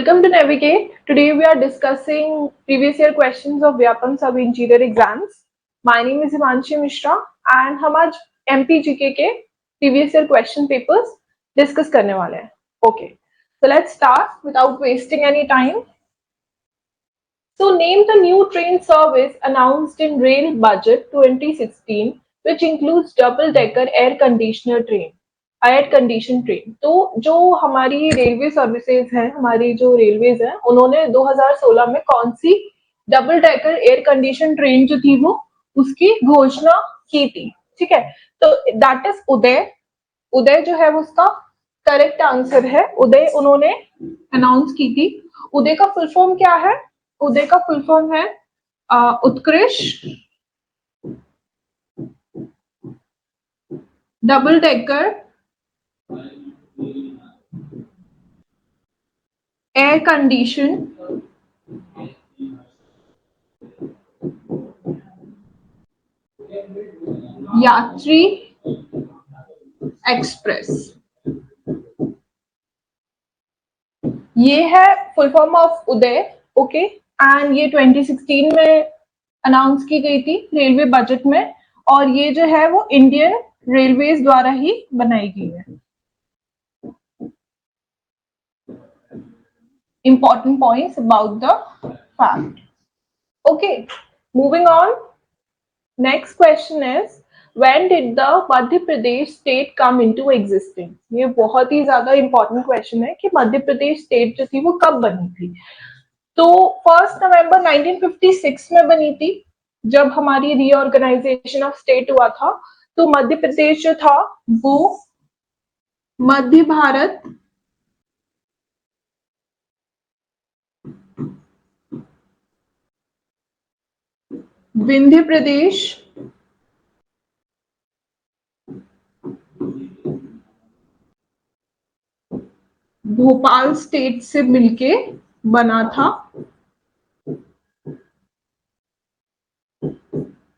Welcome to Navigate. Today we are discussing previous year questions of Vyapam Sub Interior exams. My name is Himanshi Mishra and हम आज MPGK के previous year question papers discuss करने वाले हैं. Okay, so let's start without wasting any time. So name the new train service announced in Rail Budget 2016 which includes double-decker air conditioner train. Air condition train. तो जो हमारी railway services हैं, हमारी जो railways हैं, उन्होंने 2016 में कौन सी double decker air condition train जो थी वो उसकी घोषणा की थी. ठीक है, तो दैट इज उदय. उदय जो है वो उसका करेक्ट आंसर है. उदय उन्होंने अनाउंस की थी. उदय का फुल फॉर्म क्या है? उदय का फुल फॉर्म है उत्कृष्ट डबल डेकर एयर कंडीशन यात्री एक्सप्रेस. ये है full form of Uday. Okay, and ये 2016 में अनाउंस की गई थी रेलवे बजट में, और ये जो है वो इंडियन रेलवेज द्वारा ही बनाई गई है. Important points about the fact. Okay, moving on. Next question is, when did the Madhya Pradesh state come into existence? ये बहुत ही ज्यादा important question है कि मध्य प्रदेश स्टेट जो थी वो कब बनी थी. तो 1 नवंबर 1956 में बनी थी, जब हमारी रीऑर्गेनाइजेशन ऑफ स्टेट हुआ था. तो मध्य प्रदेश जो था वो मध्य भारत विंध्य प्रदेश भोपाल स्टेट से मिलके बना था,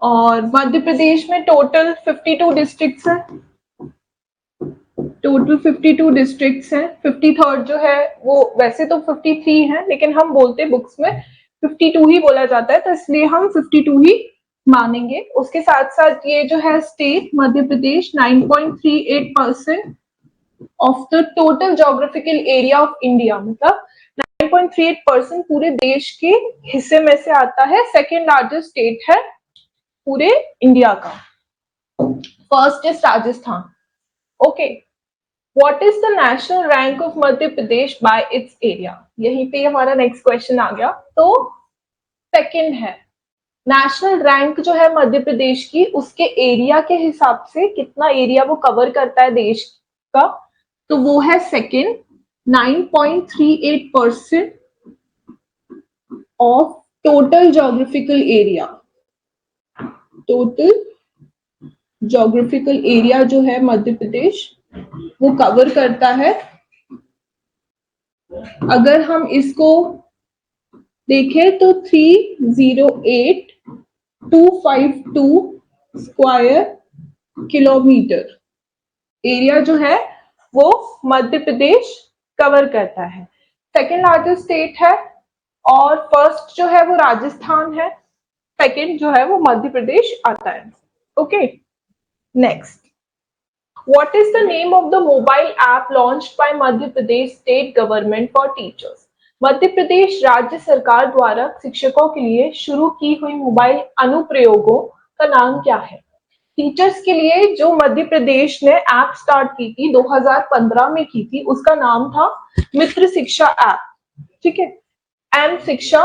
और मध्य प्रदेश में टोटल 52 डिस्ट्रिक्ट्स हैं. टोटल 52 डिस्ट्रिक्ट्स हैं. 53rd जो है वो वैसे तो 53 है, लेकिन हम बोलते बुक्स में 52 ही बोला जाता है, तो इसलिए हम 52 ही मानेंगे. उसके साथ साथ ये जो है state Madhya Pradesh 9.38% of the total geographical area of India, मतलब 9.38% पूरे देश के हिस्से में से आता है. सेकेंड लार्जेस्ट स्टेट है पूरे इंडिया का. First is Rajasthan. Okay, What is the national rank of Madhya Pradesh by its area? यहीं पे हमारा नेक्स्ट क्वेश्चन आ गया. तो सेकंड है नेशनल रैंक जो है मध्य प्रदेश की, उसके एरिया के हिसाब से कितना एरिया वो कवर करता है देश का, तो वो है second. 9.38% of total geographical area. Total geographical area जो है मध्य प्रदेश वो कवर करता है. अगर हम इसको देखें तो 308252 स्क्वायर किलोमीटर एरिया जो है वो मध्य प्रदेश कवर करता है. सेकेंड लार्जेस्ट स्टेट है, और फर्स्ट जो है वो राजस्थान है, सेकेंड जो है वो मध्य प्रदेश आता है. Okay, next. What is the name of the mobile app launched by Madhya Pradesh State Government for Teachers? Madhya Pradesh राज्य सरकार द्वारा शिक्षकों के लिए शुरू की हुई मोबाइल अनुप्रयोगों का नाम क्या है? टीचर्स के लिए जो मध्य प्रदेश ने ऐप स्टार्ट की थी 2015 में की थी, उसका नाम था मित्र शिक्षा ऐप. ठीक है, एम शिक्षा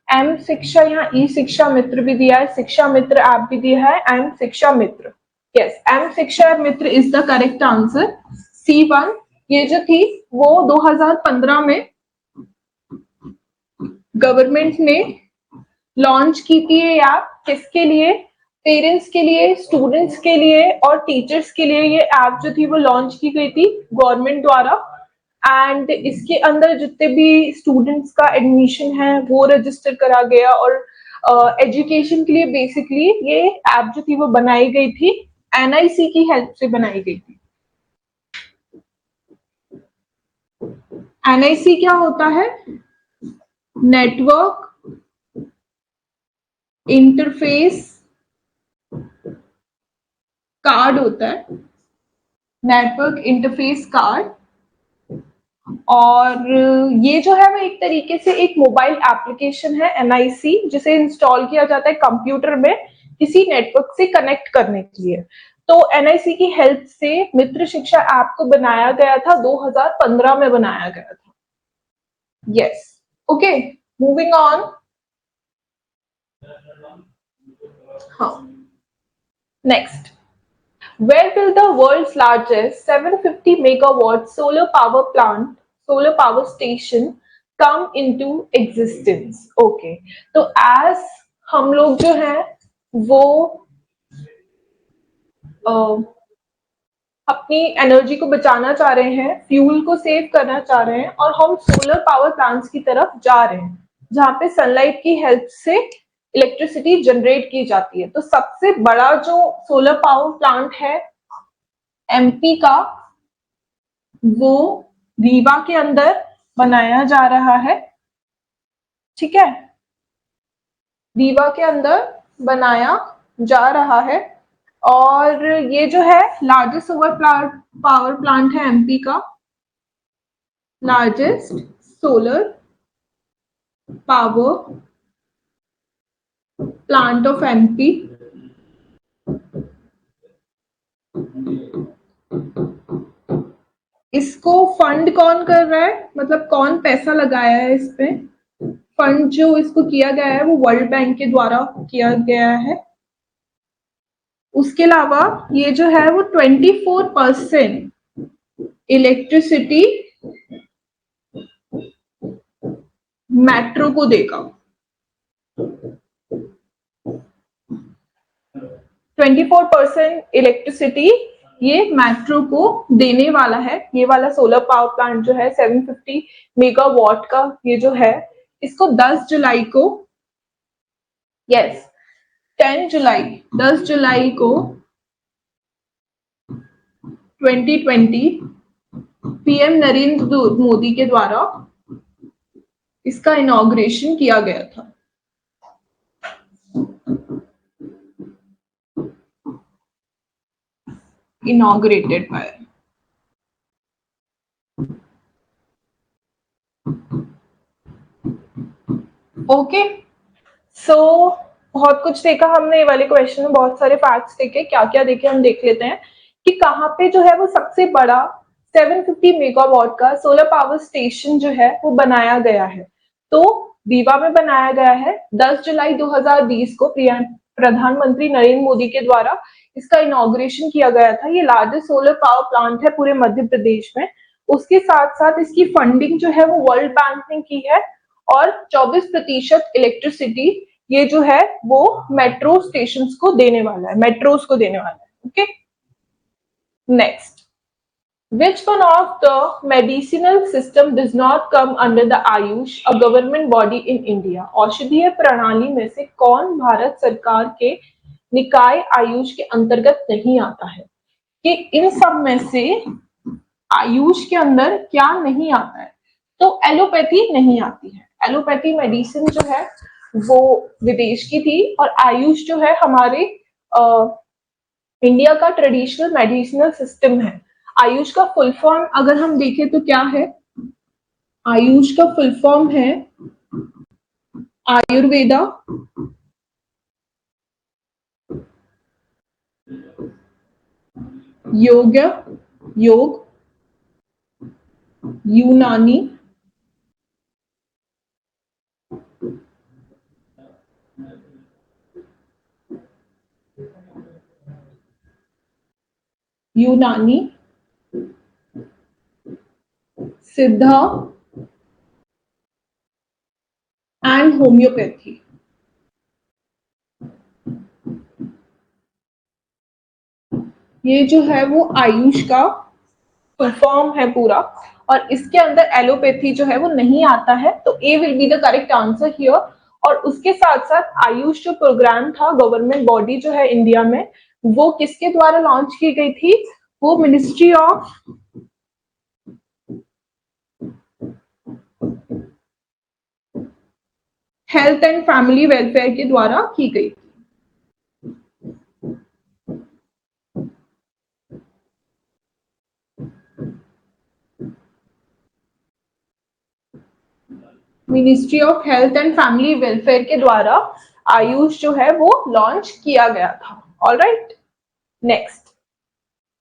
एम शिक्षा, यहाँ ई शिक्षा मित्र भी दिया है, शिक्षा मित्र ऐप भी दिया है, M Shiksha Mitra. Yes, M Shiksha Mitra is the correct answer. C1 ये जो थी वो 2015 में गवर्नमेंट ने लॉन्च की थी. ये ऐप किसके लिए? पेरेंट्स के लिए, स्टूडेंट्स के लिए और टीचर्स के लिए ये ऐप जो थी वो लॉन्च की गई थी गवर्नमेंट द्वारा. एंड इसके अंदर जितने भी स्टूडेंट्स का एडमिशन है वो रजिस्टर करा गया, और एजुकेशन के लिए बेसिकली ये ऐप जो थी वो बनाई गई थी, NIC की हेल्प से बनाई गई थी. NIC क्या होता है? नेटवर्क इंटरफेस कार्ड होता है, नेटवर्क इंटरफेस कार्ड। और ये जो है वो एक तरीके से एक मोबाइल एप्लीकेशन है NIC, जिसे इंस्टॉल किया जाता है कंप्यूटर में किसी नेटवर्क से कनेक्ट करने के लिए। तो NIC की हेल्प से मित्र शिक्षा ऐप को बनाया गया था, 2015 में बनाया गया था। Yes, okay, moving on. हाँ, next, where will the world's largest 750 megawatt solar power station come into existence? Okay, तो as हम लोग जो है वो अपनी एनर्जी को बचाना चाह रहे हैं, फ्यूल को सेव करना चाह रहे हैं, और हम सोलर पावर प्लांट्स की तरफ जा रहे हैं जहां पे सनलाइट की हेल्प से इलेक्ट्रिसिटी जनरेट की जाती है। तो सबसे बड़ा जो सोलर पावर प्लांट है MP का, वो रीवा के अंदर बनाया जा रहा है। ठीक है, रीवा के अंदर बनाया जा रहा है। और ये जो है लार्जेस्ट सोलर पावर प्लांट है MP का, largest solar power plant of MP। इसको फंड कौन कर रहा है, मतलब कौन पैसा लगाया है इस पे? फंड जो इसको किया गया है वो वर्ल्ड बैंक के द्वारा किया गया है। उसके अलावा ये जो है वो 24% इलेक्ट्रिसिटी मेट्रो को देगा। 24% इलेक्ट्रिसिटी ये मेट्रो को देने वाला है। ये वाला सोलर पावर प्लांट जो है 750 मेगावाट का, ये जो है इसको 10 जुलाई को, यस 10 जुलाई को 2020 PM नरेंद्र मोदी के द्वारा इसका इनॉग्रेशन किया गया था। inaugurated by। ओके, सो बहुत कुछ देखा हमने ये वाले क्वेश्चन में, बहुत सारे फैक्ट्स देखे। क्या क्या देखे हम देख लेते हैं कि कहाँ पे जो है वो सबसे बड़ा 750 मेगावाट का सोलर पावर स्टेशन जो है वो बनाया गया है। तो रीवा में बनाया गया है। 10 जुलाई 2020 को प्रधानमंत्री नरेंद्र मोदी के द्वारा इसका इनॉग्रेशन किया गया था। ये लार्जेस्ट सोलर पावर प्लांट है पूरे मध्य प्रदेश में। उसके साथ साथ इसकी फंडिंग जो है वो वर्ल्ड बैंक ने की है, और 24% इलेक्ट्रिसिटी ये जो है वो मेट्रो स्टेशंस को देने वाला है, मेट्रोस को देने वाला है। Okay, next, which one of the medicinal system does not come under the Ayush, a government body in India? औषधीय प्रणाली में से कौन भारत सरकार के निकाय आयुष के अंतर्गत नहीं आता है? कि इन सब में से आयुष के अंदर क्या नहीं आता है? तो एलोपैथी नहीं आती है। एलोपैथी मेडिसिन जो है वो विदेश की थी, और आयुष जो है हमारे इंडिया का ट्रेडिशनल मेडिसिनल सिस्टम है। आयुष का फुल फॉर्म अगर हम देखें तो क्या है? आयुष का फुल फॉर्म है आयुर्वेदा, योग, यूनानी, सिद्धा एंड होम्योपैथी। ये जो है वो आयुष का फुल फॉर्म है पूरा, और इसके अंदर एलोपैथी जो है वो नहीं आता है। तो A will be the correct answer here. और उसके साथ साथ आयुष जो प्रोग्राम था, गवर्नमेंट बॉडी जो है इंडिया में, वो किसके द्वारा लॉन्च की गई थी? वो ministry of health and family welfare के द्वारा की गई थी। Ministry of health and family welfare के द्वारा आयुष जो है वो लॉन्च किया गया था। Alright, next,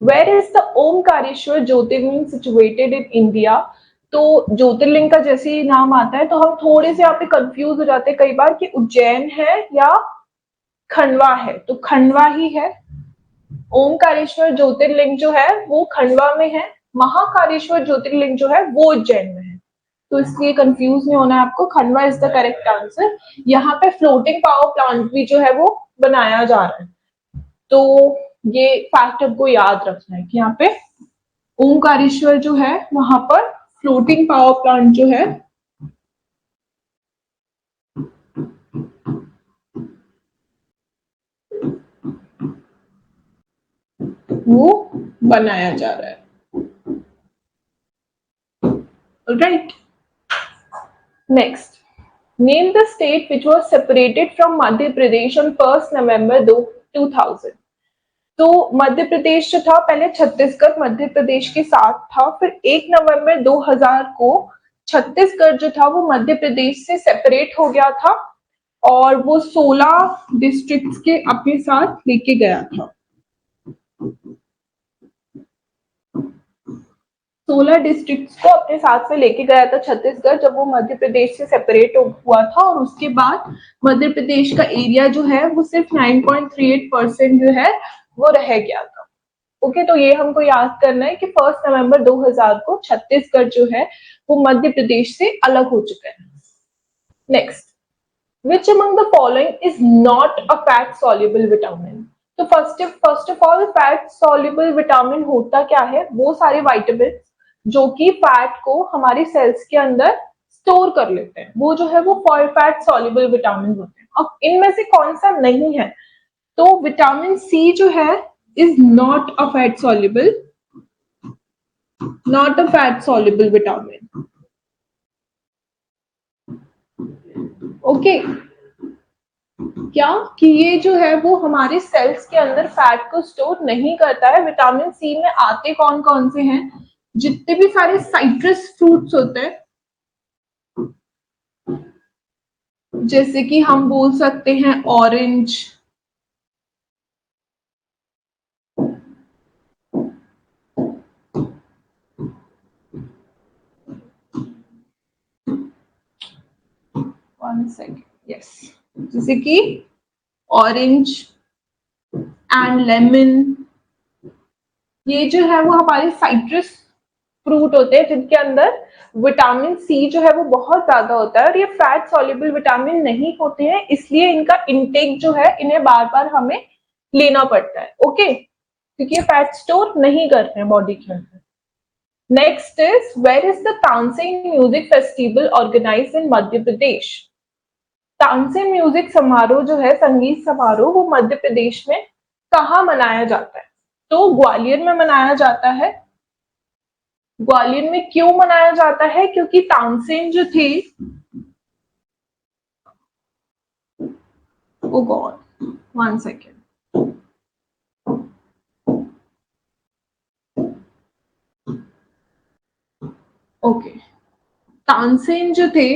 where is the Omkareshwar Jyotirlinga situated in India? तो ज्योतिर्लिंग का जैसे ही नाम आता है तो हम थोड़े से यहाँ पे कंफ्यूज हो जाते हैं कई बार कि उज्जैन है या खंडवा है, तो खंडवा ही है। ओमकारेश्वर ज्योतिर्लिंग जो है वो खंडवा में है, महाकालेश्वर ज्योतिर्लिंग जो है वो उज्जैन में है, तो इसलिए कंफ्यूज नहीं होना है आपको, Khandwa is the correct answer. यहाँ पे फ्लोटिंग पावर प्लांट भी जो है वो बनाया जा रहा है, तो ये फैक्ट आपको याद रखना है कि यहाँ पे ओमकारेश्वर जो है वहां पर फ्लोटिंग पावर प्लांट जो है वो बनाया जा रहा है। Right, next, name the state which was separated from Madhya Pradesh on 1 नवंबर 2000। तो मध्य प्रदेश जो था पहले छत्तीसगढ़ मध्य प्रदेश के साथ था, फिर 1 नवंबर 2000 को छत्तीसगढ़ जो था वो मध्य प्रदेश से सेपरेट हो गया था और वो 16 डिस्ट्रिक्ट्स के अपने साथ लेके गया था। 16 डिस्ट्रिक्ट्स को अपने साथ में लेके गया था छत्तीसगढ़ जब वो मध्य प्रदेश से सेपरेट हुआ था, और उसके बाद मध्य प्रदेश का एरिया जो है वो सिर्फ 9.38% जो है वो रह गया था। ओके, तो ये हमको याद करना है कि 1 नवंबर 2000 को छत्तीसगढ़ जो है वो मध्य प्रदेश से अलग हो चुका है। Next, which among the following is not a fat soluble vitamin? तो first of all fat soluble vitamin होता क्या है? वो सारे विटामिन जो कि फैट को हमारी सेल्स के अंदर स्टोर कर लेते हैं, वो जो है वो फैट soluble विटामिन होते हैं। अब इनमें से कौन सा नहीं है? तो विटामिन सी जो है is not a fat soluble vitamin. Okay, क्या कि ये जो है वो हमारे सेल्स के अंदर फैट को स्टोर नहीं करता है। विटामिन सी में आते कौन कौन से हैं? जितने भी सारे साइट्रस फ्रूट्स होते हैं, जैसे कि हम बोल सकते हैं ऑरेंज, जैसे कि ऑरेंज एंड लेमन, ये जो है वो हमारे साइट्रस फ्रूट होते हैं जिनके अंदर विटामिन सी जो है वो बहुत ज्यादा होता है, और ये फैट सॉल्युबल विटामिन नहीं होते हैं, इसलिए इनका इंटेक जो है इन्हें बार बार हमें लेना पड़ता है। ओके, क्योंकि ये फैट स्टोर नहीं करते हैं बॉडी के अंदर। Next is, where is the Tansen music festival organized in Madhya Pradesh? Tansen music समारोह जो है, संगीत समारोह, वो मध्य प्रदेश में कहाँ मनाया जाता है? तो ग्वालियर में मनाया जाता है। ग्वालियर में क्यों मनाया जाता है? क्योंकि तानसेन जो थे, ओ गॉड, 1 सेकेंड, ओके, तानसेन जो थे,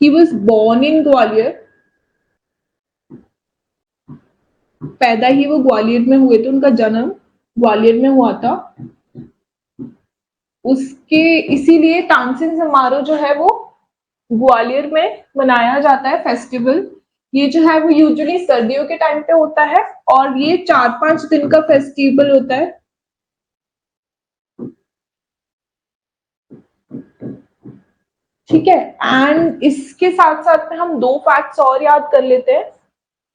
he was born in Gwalior, पैदा ही वो ग्वालियर में हुए थे, उनका जन्म ग्वालियर में हुआ था, उसके इसीलिए तानसेन समारोह जो है वो ग्वालियर में मनाया जाता है फेस्टिवल। ये जो है वो यूजुअली सर्दियों के टाइम पे होता है और ये 4-5 दिन का फेस्टिवल होता है। ठीक है, एंड इसके साथ साथ में हम 2 फैक्ट्स और याद कर लेते हैं,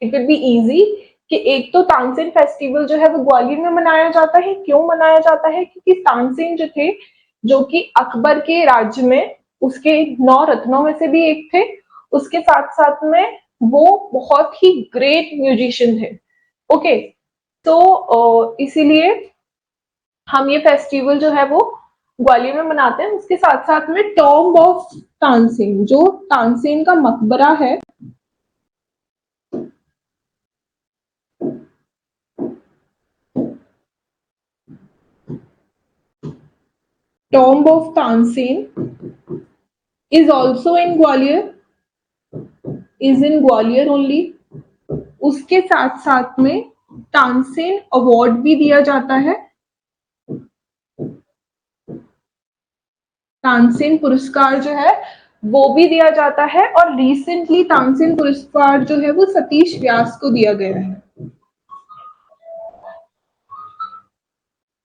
इट विल बी इजी, कि एक तो तानसेन फेस्टिवल जो है वो ग्वालियर में मनाया जाता है। क्यों मनाया जाता है? क्योंकि तानसेन जो थे, जो कि अकबर के राज्य में उसके 9 रत्नों में से भी एक थे, उसके साथ साथ में वो बहुत ही ग्रेट म्यूजिशियन थे। ओके, तो इसीलिए हम ये फेस्टिवल जो है वो ग्वालियर में मनाते हैं। उसके साथ साथ में टॉम्ब ऑफ तानसेन, जो तानसेन का मकबरा है, tomb of Tansen is also in Gwalior, is in Gwalior only. उसके साथ साथ में तानसेन अवार्ड भी दिया जाता है, तानसेन पुरस्कार जो है वो भी दिया जाता है। और रिसेंटली तानसेन पुरस्कार जो है वो सतीश व्यास को दिया गया है।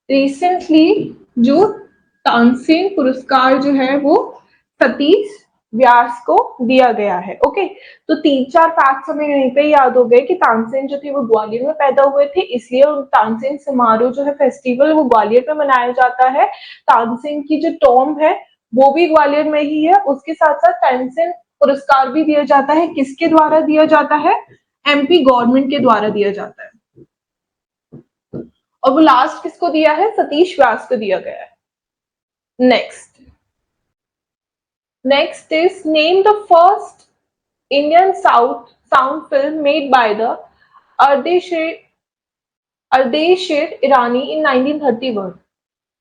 रिसेंटली जो तानसेन पुरस्कार जो है वो सतीश व्यास को दिया गया है। ओके, तो 3-4 फैक्ट्स हमें यहीं पे याद हो गए कि तानसेन जो थे वो ग्वालियर में पैदा हुए थे, इसलिए तानसेन समारोह जो है फेस्टिवल वो ग्वालियर में मनाया जाता है। तानसेन की जो टॉम्ब है वो भी ग्वालियर में ही है। उसके साथ साथ तानसेन पुरस्कार भी दिया जाता है। किसके द्वारा दिया जाता है? एमपी गवर्नमेंट के द्वारा दिया जाता है। और वो लास्ट किसको दिया है? सतीश व्यास को दिया गया है। Next is name the first Indian sound film made by the Ardeshir Irani in 1931।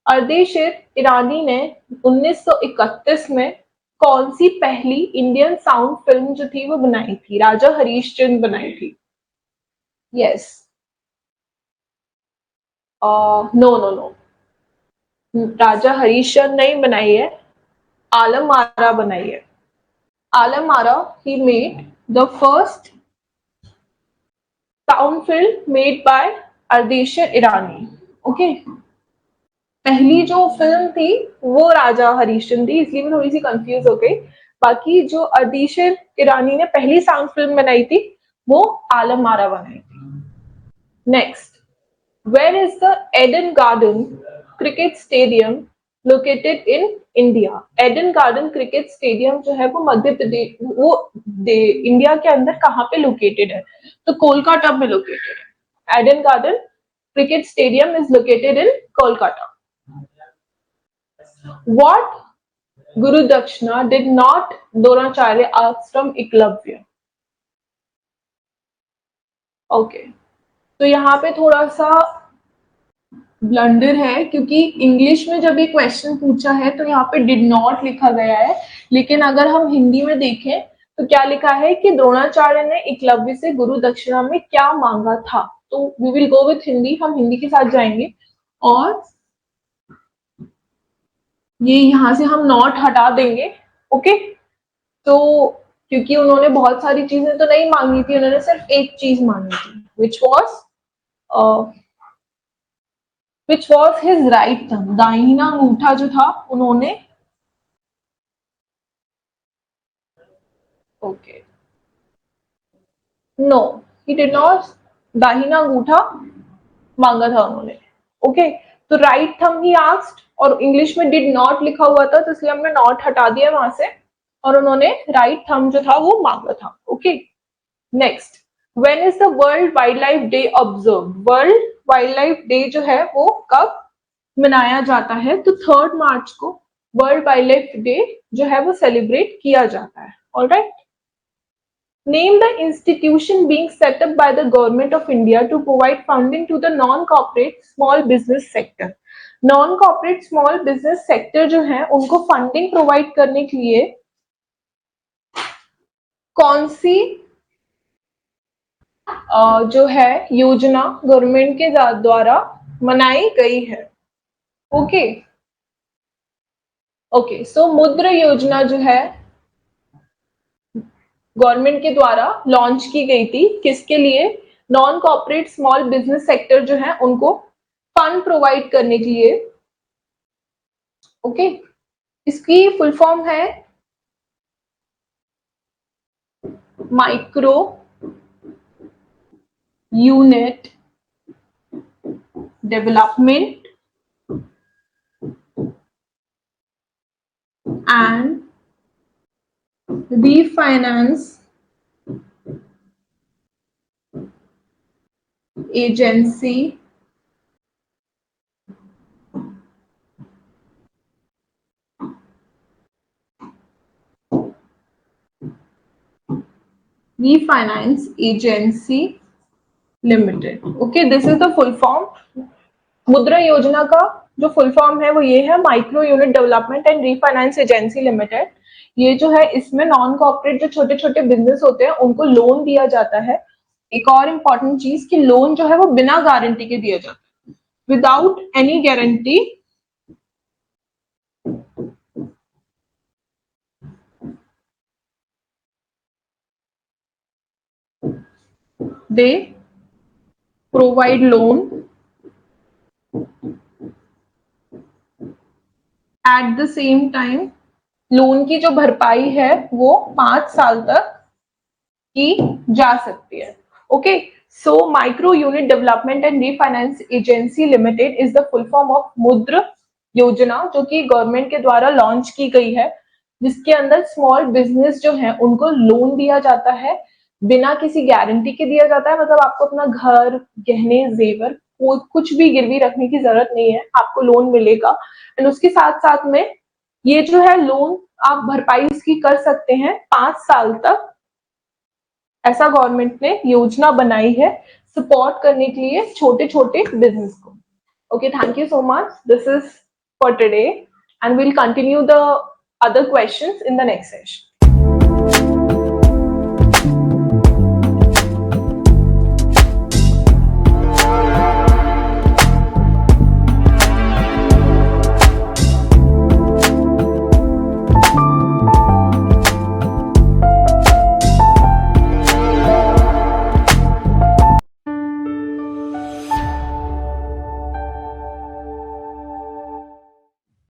Ardeshir ईरानी ने 1931 में कौन सी पहली इंडियन साउंड फिल्म जो थी वो बनाई थी? राजा हरीशचंद्र बनाई थी। Yes, no no no, Raja Harishchandra नहीं बनाई है, आलम आरा बनाई है। आलम आरा ही made the first sound film made by Ardeshir Irani. Okay, पहली जो फिल्म थी वो राजा हरीशचंद्र थी, इसलिए मैं थोड़ी सी कंफ्यूज हो गई। बाकी जो अर्देशीर ईरानी ने पहली साउंड फिल्म बनाई थी वो आलम आरा बनाई थी। Next, where is the Eden Garden cricket stadium located in India? Eden Garden cricket stadium जो है वो मध्य प्रदेश, वो इंडिया के अंदर कहाँ पे लोकेटेड है? तो कोलकाता में लोकेटेड है। Eden Garden cricket stadium is located in Kolkata. What Guru Dakshina did not Dronacharya ask from Eklavya? Okay, तो यहाँ पे थोड़ा सा ब्लंडर है, क्योंकि इंग्लिश में जब ये क्वेश्चन पूछा है तो यहाँ पे डिड नॉट लिखा गया है, लेकिन अगर हम हिंदी में देखें तो क्या लिखा है कि द्रोणाचार्य ने एकलव्य से गुरु दक्षिणा में क्या मांगा था। तो we will go with Hindi, हम हिंदी के साथ जाएंगे। और ये यहाँ से हम नॉट हटा देंगे। ओके, तो क्योंकि उन्होंने बहुत सारी चीजें तो नहीं मांगी थी, उन्होंने सिर्फ एक चीज मांगी थी, which was his right thumb, दाहिना अंगूठा जो था उन्होंने। Okay, no, he did not दाहिना अंगूठा मांगा था उन्होंने। ओके, तो राइट थंब ही आस्क्ड, और इंग्लिश में डिड नॉट लिखा हुआ था तो इसलिए हमने नॉट हटा दिया वहां से, और उन्होंने राइट थंब जो था वो मांगा था। Okay, next, when is the world wild life day observe? World wild life day जो है वो कब मनाया जाता है? तो 3 मार्च को वर्ल्ड वाइल्ड लाइफ डे जो है वो सेलिब्रेट किया जाता है। Alright, name the institution being set up by the government of India to provide funding to the non-corporate small business sector। non-corporate small business sector जो है उनको फंडिंग प्रोवाइड करने के लिए कौन सी जो है योजना गवर्नमेंट के द्वारा मनाई गई है? ओके, ओके, सो मुद्रा योजना जो है गवर्नमेंट के द्वारा लॉन्च की गई थी, किसके लिए? Non corporate small business sector जो है उनको फंड प्रोवाइड करने के लिए। ओके, इसकी फुल फॉर्म है micro unit development and refinance agency Refinance Agency Limited. Okay, this is the full form. मुद्रा योजना का जो फुल फॉर्म है वो ये है, micro unit development and refinance agency limited. ये जो है इसमें नॉन कॉर्पोरेट जो छोटे छोटे बिजनेस होते हैं उनको लोन दिया जाता है। एक और इम्पॉर्टेंट चीज कि लोन जो है वो बिना गारंटी के दिया जाता है, without any guarantee. They provide loan at the same time. Loan की जो भरपाई है वो 5 साल तक की जा सकती है। Okay, so micro unit development and refinance agency limited is the full form of मुद्रा योजना, जो कि गवर्नमेंट के द्वारा लॉन्च की गई है, जिसके अंदर स्मॉल बिजनेस जो है उनको लोन दिया जाता है, बिना किसी गारंटी के दिया जाता है। मतलब आपको अपना घर, गहने, जेवर कुछ भी गिरवी रखने की जरूरत नहीं है, आपको लोन मिलेगा। एंड उसके साथ साथ में ये जो है लोन आप भरपाई इसकी कर सकते हैं 5 साल तक। ऐसा गवर्नमेंट ने योजना बनाई है सपोर्ट करने के लिए छोटे छोटे बिजनेस को। Okay, thank you so much, this is for today and we'll continue the other questions in the next session.